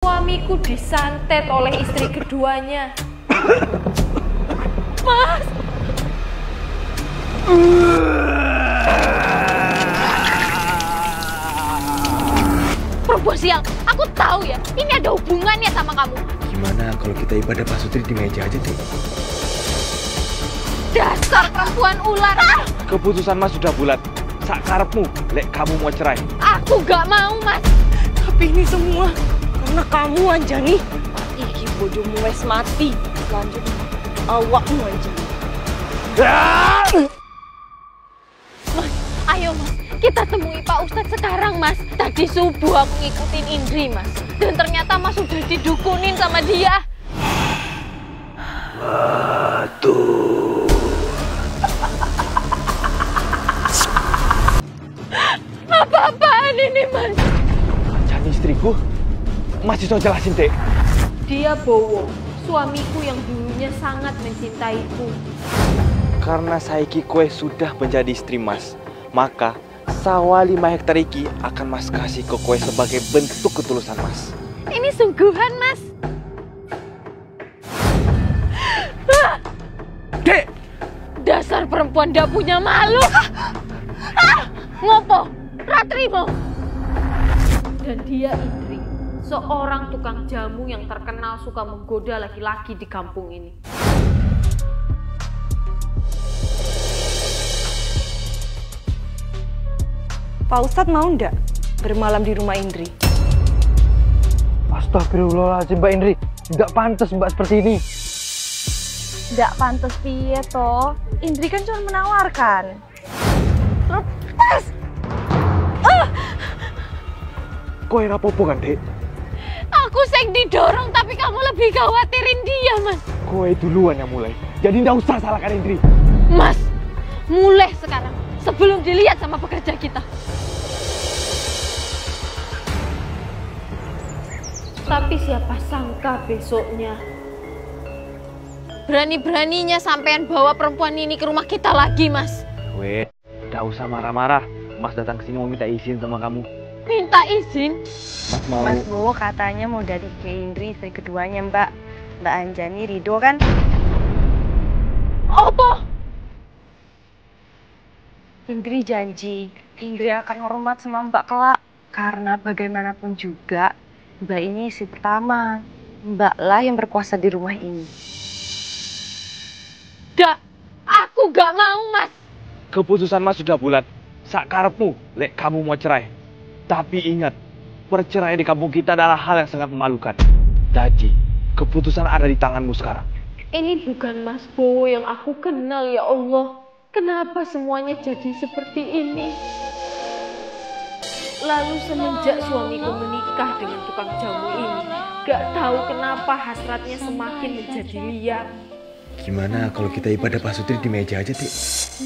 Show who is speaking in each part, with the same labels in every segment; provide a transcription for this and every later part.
Speaker 1: Suamiku disantet oleh istri keduanya. Mas! Perempuan sial, aku tahu ya, ini ada hubungannya sama kamu.
Speaker 2: Gimana kalau kita ibadah pasutri di meja aja, Dek?
Speaker 1: Dasar perempuan ular!
Speaker 2: Keputusan Mas sudah bulat. Sak karepmu, lek kamu mau cerai.
Speaker 1: Aku gak mau, Mas.
Speaker 3: Tapi ini semua karena kamu, Anjani. Iki bojomu wes mati. Lanjut awakmu, Anjani.
Speaker 1: Mas, ayo Mas, kita temui Pak Ustadz sekarang, Mas. Tadi subuh aku ngikutin Indri, Mas. Dan ternyata Mas sudah didukunin sama dia.
Speaker 2: Aduh.
Speaker 1: Apa-apaan ini, Mas?
Speaker 2: Jadi istriku, Mas bisa jelasin, Dek.
Speaker 1: Dia Bowo, suamiku yang dulunya sangat mencintaiku.
Speaker 2: Karena saiki kue sudah menjadi istri Mas, maka sawah 5 hektar iki akan Mas kasih ke kue sebagai bentuk ketulusan Mas.
Speaker 1: Ini sungguhan, Mas.
Speaker 2: Dek!
Speaker 1: Dasar perempuan gak punya malu. Ngopo? Ratrimo. Dan dia Indri, seorang tukang jamu yang terkenal suka menggoda laki-laki di kampung ini.
Speaker 3: Pak Ustadz mau ndak bermalam di rumah Indri?
Speaker 2: Astagfirullahaladzim, Mbak Indri. Tidak pantas Mbak seperti ini.
Speaker 3: Ndak pantes piye toh? Indri kan cuma menawarkan. Lepas!
Speaker 2: Kue rapopo kan, Dek?
Speaker 1: Aku seng didorong, tapi kamu lebih khawatirin dia, Mas.
Speaker 2: Kue duluan yang mulai. Jadi tidak usah salahkan Indri.
Speaker 1: Mas, mulai sekarang sebelum dilihat sama pekerja kita. Tapi siapa sangka besoknya berani-beraninya sampean bawa perempuan ini ke rumah kita lagi, Mas.
Speaker 2: Kue, tidak usah marah-marah. Mas datang ke sini mau minta izin sama kamu.
Speaker 1: Minta izin?
Speaker 2: Mas mau...
Speaker 3: Mas Bu katanya mau dari ke Indri istri keduanya Mbak Anjani Ridho kan?
Speaker 1: Apa?
Speaker 3: Indri janji, Indri akan hormat sama Mbak kelak. Karena bagaimanapun juga, Mbak ini istri pertama. Mbak lah yang berkuasa di rumah ini.
Speaker 1: Aku gak mau, Mas.
Speaker 2: Keputusan Mas sudah bulat. Sak karepmu, lek kamu mau cerai. Tapi ingat, perceraian di kampung kita adalah hal yang sangat memalukan. Jadi, keputusan ada di tanganmu sekarang.
Speaker 1: Ini bukan Mas Bowo yang aku kenal, ya Allah. Kenapa semuanya jadi seperti ini? Lalu semenjak suamiku menikah dengan tukang jamu ini, gak tahu kenapa hasratnya semakin menjadi liar.
Speaker 2: Gimana kalau kita ibadah pasutri di meja aja, Dek?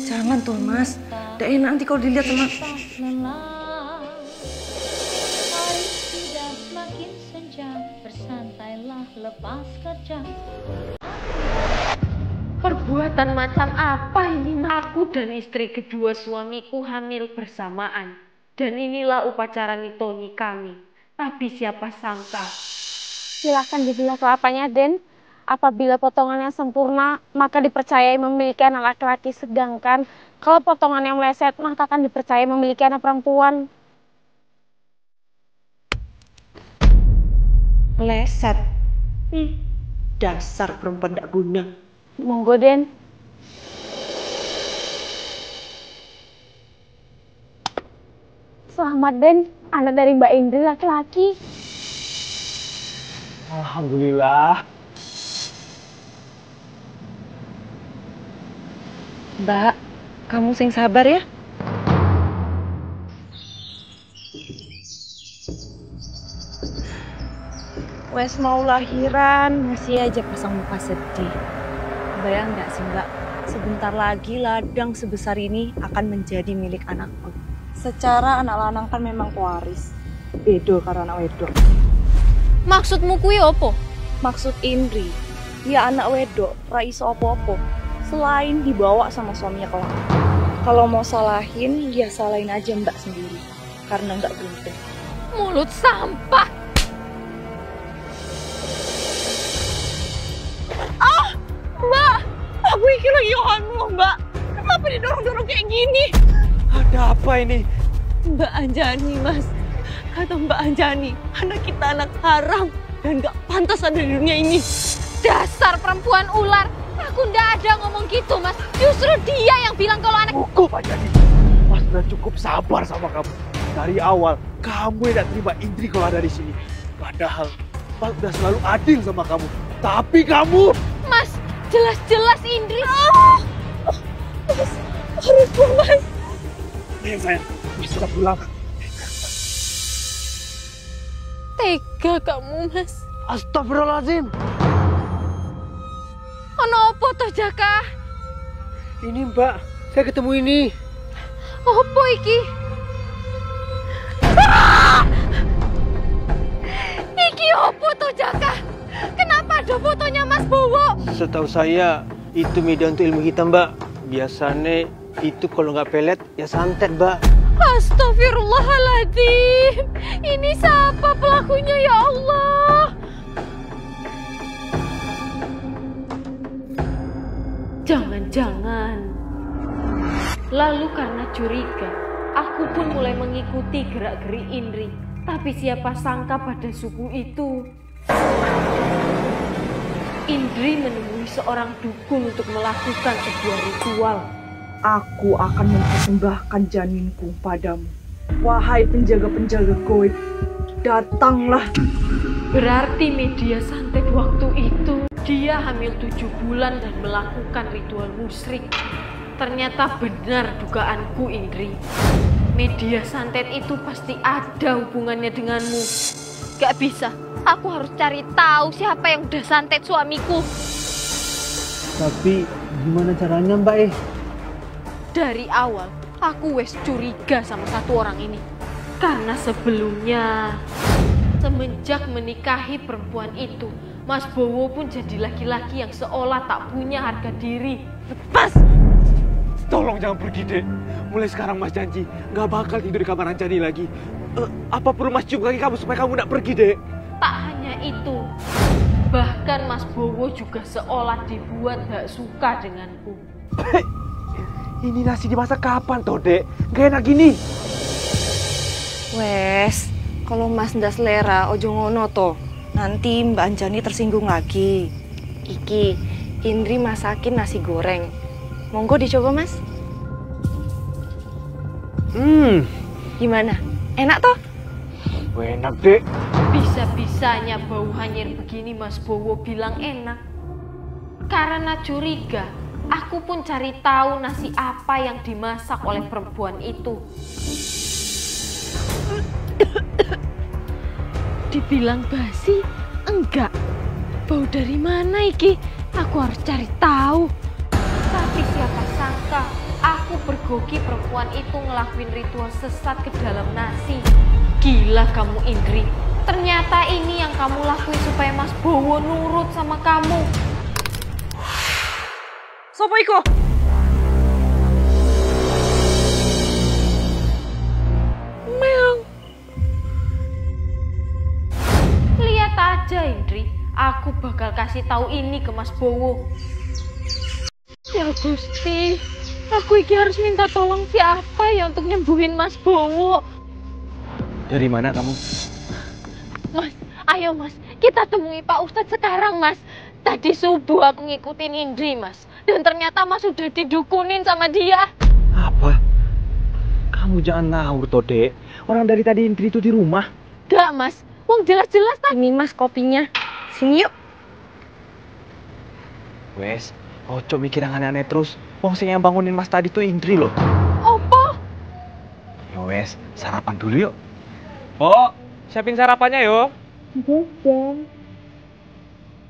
Speaker 3: Jangan toh Mas, tidak enak nanti kalau dilihat sama...
Speaker 4: Hari sudah semakin senja, bersantailah lepas kerja.
Speaker 1: Perbuatan macam apa ini? Aku dan istri kedua suamiku hamil bersamaan. Dan inilah upacara nitoni kami. Tapi siapa sangka.
Speaker 5: Silahkan dibilang kelapanya, Den. Apabila potongannya sempurna, maka dipercayai memiliki anak laki-laki. Sedangkan kalau potongannya meleset, maka akan dipercayai memiliki anak perempuan.
Speaker 3: Meleset. Dasar perempuan tidak guna.
Speaker 5: Monggo, Den. Selamat, Den. Anak dari Mbak Indri laki-laki.
Speaker 2: Alhamdulillah.
Speaker 3: Mbak, kamu sing sabar ya. Wes mau lahiran, masih aja pasang muka sedih. Bayang nggak sih Mbak, sebentar lagi ladang sebesar ini akan menjadi milik anakku. Secara anak lanang kan memang pewaris. Bedo karena anak wedok.
Speaker 1: Maksudmu kuwi opo?
Speaker 3: Maksud Indri, dia anak wedok, ra iso opo-opo. Selain dibawa sama suaminya kelak. Kalau mau salahin, ya salahin aja Mbak sendiri. Karena nggak beruntung.
Speaker 1: Mulut sampah.
Speaker 3: kayak gini?
Speaker 2: Ada apa ini?
Speaker 3: Mbak Anjani, Mas. Kata Mbak Anjani, anak kita anak haram dan gak pantas ada di dunia ini.
Speaker 5: Dasar perempuan ular. Aku ndak ada ngomong gitu, Mas. Justru dia yang bilang kalau anak...
Speaker 2: Cukup aja nih. Mas udah cukup sabar sama kamu. Dari awal, kamu yang gak terima Indri kalau ada di sini. Padahal, Mas udah selalu adil sama kamu. Tapi kamu...
Speaker 5: Mas, jelas-jelas Indri...
Speaker 3: Mas, harus Mas.
Speaker 2: Ayo sayang, Mas sudah pulang.
Speaker 5: Tega kamu, Mas.
Speaker 6: Astagfirullahaladzim.
Speaker 5: Ono opo toh, Jaka?
Speaker 6: Ini Mbak, saya ketemu ini.
Speaker 5: Opo iki? Iki opo toh, Jaka? Kenapa ada fotonya Mas Bowo?
Speaker 6: Setahu saya, itu media untuk ilmu hitam, Mbak. Biasanya itu kalau nggak pelet, ya santet, Mbak.
Speaker 5: Astagfirullahaladzim. Ini siapa pelakunya, ya Allah? Jangan-jangan. Lalu karena curiga, aku pun mulai mengikuti gerak-gerik Indri. Tapi siapa sangka pada subuh itu, Indri menemui seorang dukun untuk melakukan sebuah ritual.
Speaker 3: Aku akan mempersembahkan janinku padamu. Wahai penjaga-penjaga goib, datanglah.
Speaker 1: Berarti media santet waktu itu dia hamil 7 bulan dan melakukan ritual musyrik. Ternyata benar dugaanku, Indri. Media santet itu pasti ada hubungannya denganmu.
Speaker 5: Gak bisa, aku harus cari tahu siapa yang udah santet suamiku.
Speaker 6: Tapi gimana caranya, Mbak?
Speaker 1: Dari awal, aku wes curiga sama satu orang ini. Karena sebelumnya, semenjak menikahi perempuan itu, Mas Bowo pun jadi laki-laki yang seolah tak punya harga diri.
Speaker 2: Lepas! Tolong jangan pergi, Dek. Mulai sekarang Mas janji, nggak bakal tidur di kamar Anjani lagi. Apa perlu Mas cium kaki kamu supaya kamu nggak pergi, Dek?
Speaker 1: Tak hanya itu, bahkan Mas Bowo juga seolah dibuat gak suka denganku.
Speaker 2: Ini nasi dimasak kapan toh, Dek? Gak enak gini.
Speaker 3: Wes, kalau Mas ndak selera, ojo ngono toh. Nanti Mbak Anjani tersinggung lagi. Iki, Indri masakin nasi goreng. Monggo dicoba, Mas. Gimana? Enak toh?
Speaker 2: Enak, Dek.
Speaker 1: Bisa-bisanya bau hanyir begini Mas Bowo bilang enak. Karena curiga, aku pun cari tahu nasi apa yang dimasak oleh perempuan itu. Dibilang basi? Enggak. Bau dari mana iki? Aku harus cari tahu. Tapi siapa sangka aku pergoki perempuan itu ngelakuin ritual sesat ke dalam nasi. Gila kamu, Indri. Ternyata ini yang kamu lakuin supaya Mas Bowo nurut sama kamu.
Speaker 3: Sopo iko?
Speaker 1: Meong. Lihat aja, Indri. Aku bakal kasih tahu ini ke Mas Bowo. Ya Gusti, aku iki harus minta tolong siapa ya untuk nyembuhin Mas Bowo.
Speaker 2: Dari mana kamu?
Speaker 5: Mas, ayo Mas, kita temui Pak Ustadz sekarang, Mas. Tadi subuh aku ngikutin Indri, Mas. Dan ternyata Mas sudah didukunin sama dia.
Speaker 2: Apa? Kamu jangan ngawur toh, Dek. Orang dari tadi Indri itu di rumah.
Speaker 5: Gak, Mas. Wong jelas-jelas tadi. Ini Mas kopinya. Sini yuk.
Speaker 2: Wes, ojo mikir yang aneh-aneh terus. Wong sing yang bangunin Mas tadi tuh Indri loh.
Speaker 5: Opo?
Speaker 2: Yo wes, sarapan dulu yuk. Oh, siapin sarapannya yo.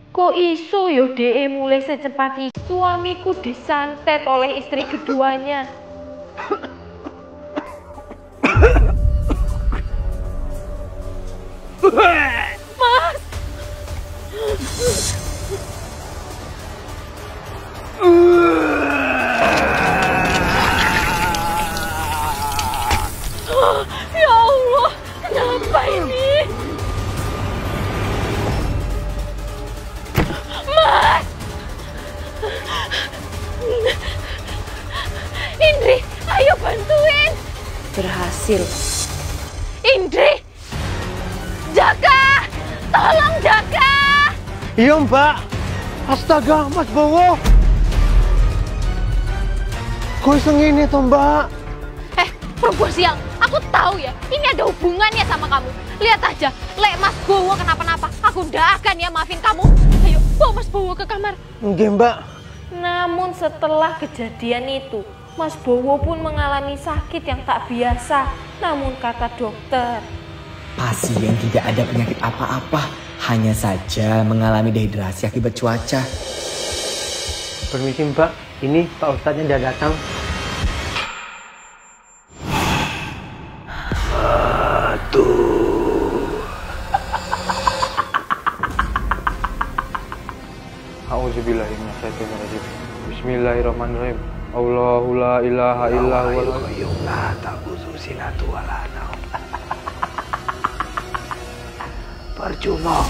Speaker 1: Kok iso yo DE mulai secepat itu? Suamiku disantet oleh istri keduanya. Mas! Ya Allah, kenapa ini? Mas!
Speaker 3: berhasil.
Speaker 1: Indri! Jaga! Tolong jaga!
Speaker 6: Iya Mbak. Astaga, Mas Bowo. Kok iseng ini toh Mbak?
Speaker 1: Perempuan sial, aku tahu ya, ini ada hubungannya sama kamu. Lihat aja, lek Mas Bowo kenapa-napa, aku ndak akan ya maafin kamu. Ayo, bawa Mas Bowo ke kamar.
Speaker 6: Nggih Mbak.
Speaker 1: Namun setelah kejadian itu, Mas Bowo pun mengalami sakit yang tak biasa. Namun kata dokter,
Speaker 7: pasien tidak ada penyakit apa-apa, hanya saja mengalami dehidrasi akibat cuaca.
Speaker 6: Permisi Mbak, ini Pak Ustadznya udah datang.
Speaker 8: A'udzubillahiminasyaitonirrajim. Bismillahirrahmanirrahim. Allahu la ilaha illa huwal qayyum la ta'khudhuhu sinatun wa la naum.
Speaker 2: Percuma,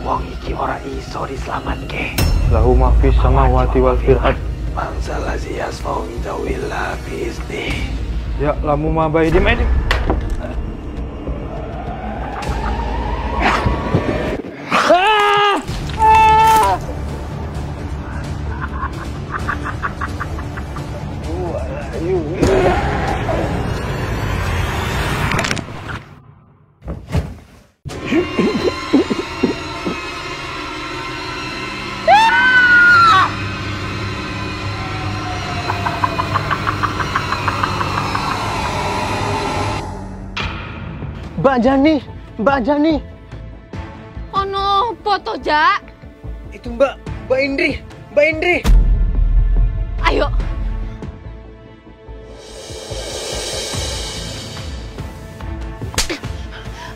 Speaker 2: wong iki ora iso dislametke.
Speaker 8: Lahu ma fis samawati wal ard.
Speaker 2: Mangsala siyasfau idawillah biizni.
Speaker 8: Ya lamu ma baidim edim.
Speaker 6: Mbak Jani.
Speaker 1: ono foto Jak.
Speaker 6: Itu Mbak Indri.
Speaker 1: Ayo.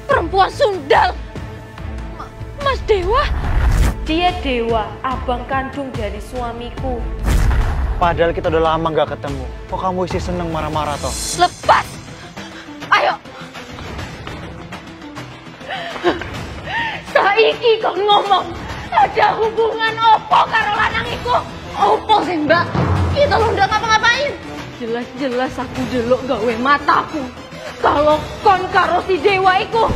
Speaker 1: Perempuan sundal. Mas Dewa? Dia Dewa, abang kandung dari suamiku.
Speaker 6: Padahal kita udah lama gak ketemu. Kok kamu isi seneng marah-marah toh?
Speaker 1: Lepas! Ayo! Saiki kau ngomong ada hubungan opo karo lanang iku? Opo sih Mbak? Kita lo udah ngapa-ngapain? Jelas-jelas aku delok gawe mataku. Kalau kon karo si Dewa iku.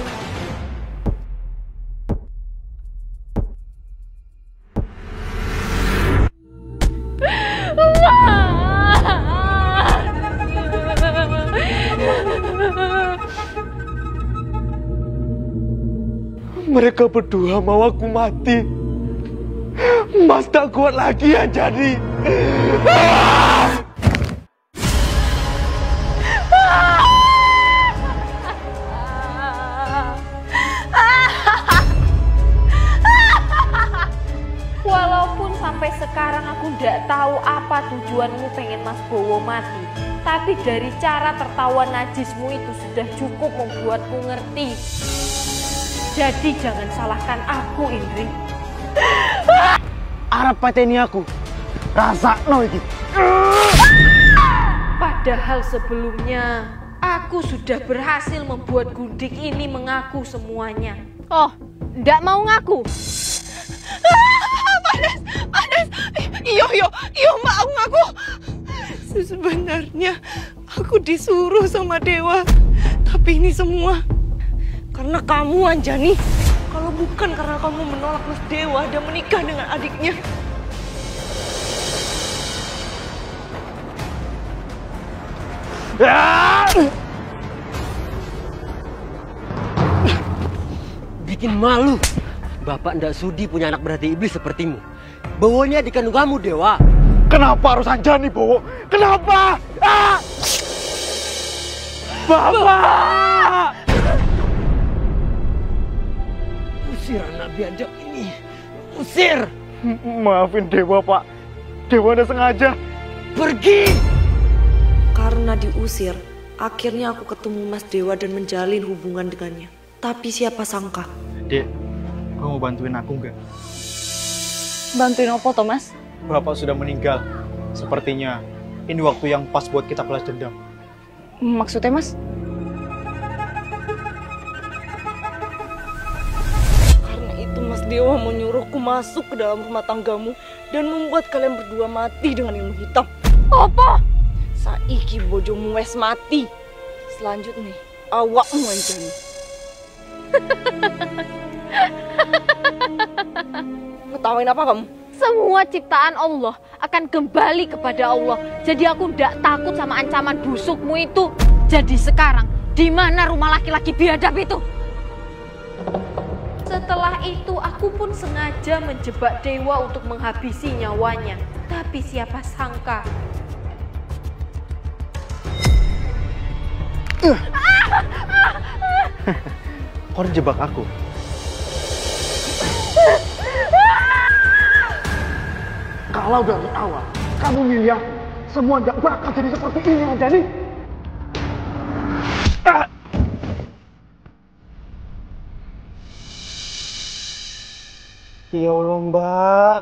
Speaker 8: Mereka berdua mau aku mati. Mas tak kuat lagi ya jadi.
Speaker 1: Walaupun sampai sekarang aku ndak tahu apa tujuanmu pengen Mas Bowo mati, tapi dari cara tertawa najismu itu sudah cukup membuatku ngerti. Jadi jangan salahkan aku, Indri.
Speaker 6: Arep pateni aku. Rasakno iki.
Speaker 1: Padahal sebelumnya aku sudah berhasil membuat Gundik ini mengaku semuanya. Oh, ndak mau ngaku?
Speaker 3: Panas. Iyo Mbak, aku ngaku. Sebenarnya aku disuruh sama Dewa. Tapi ini semua karena kamu, Anjani. Kalau bukan karena kamu menolak Mas Dewa dan menikah dengan adiknya.
Speaker 9: Bikin malu. Bapak ndak sudi punya anak berhati iblis sepertimu. Bowonya dikandung kamu, Dewa.
Speaker 8: Kenapa harus Anjani, Bowo? Kenapa? Bapak!
Speaker 9: Usir anak biadab ini. Usir!
Speaker 8: Maafin Dewa, Pak. Dewa udah sengaja.
Speaker 9: Pergi!
Speaker 3: Karena diusir, akhirnya aku ketemu Mas Dewa dan menjalin hubungan dengannya. Tapi siapa sangka?
Speaker 6: Dek, kamu mau bantuin aku nggak?
Speaker 3: Bantuin apa toh, Mas?
Speaker 6: Bapak sudah meninggal. Sepertinya ini waktu yang pas buat kita balas dendam.
Speaker 3: Maksudnya, Mas? Karena itu Mas Dewa menyuruhku masuk ke dalam rumah tanggamu dan membuat kalian berdua mati dengan ilmu hitam.
Speaker 1: Apa?
Speaker 3: Saiki bojomu wes mati. selanjutnya awakmu anjani. Ngetawain apa kamu?
Speaker 1: Semua ciptaan Allah akan kembali kepada Allah. Jadi aku ndak takut sama ancaman busukmu itu. Jadi sekarang, di mana rumah laki-laki biadab itu? Setelah itu aku pun sengaja menjebak dewa untuk menghabisi nyawanya. Tapi siapa sangka
Speaker 6: Kau jebak aku.
Speaker 2: Kalau dari awal kamu milih aku, semua nggak bakal jadi seperti ini, Anjani.
Speaker 6: Ya Allah, Mbak.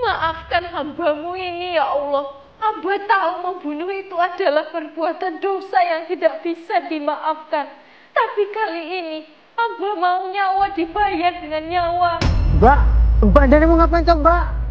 Speaker 1: maafkan hambamu ini ya Allah. Hamba tahu membunuh itu adalah perbuatan dosa yang tidak bisa dimaafkan. Tapi kali ini hamba mau nyawa dibayar dengan nyawa.
Speaker 6: Mbak Dani mau ngapain, Mbak?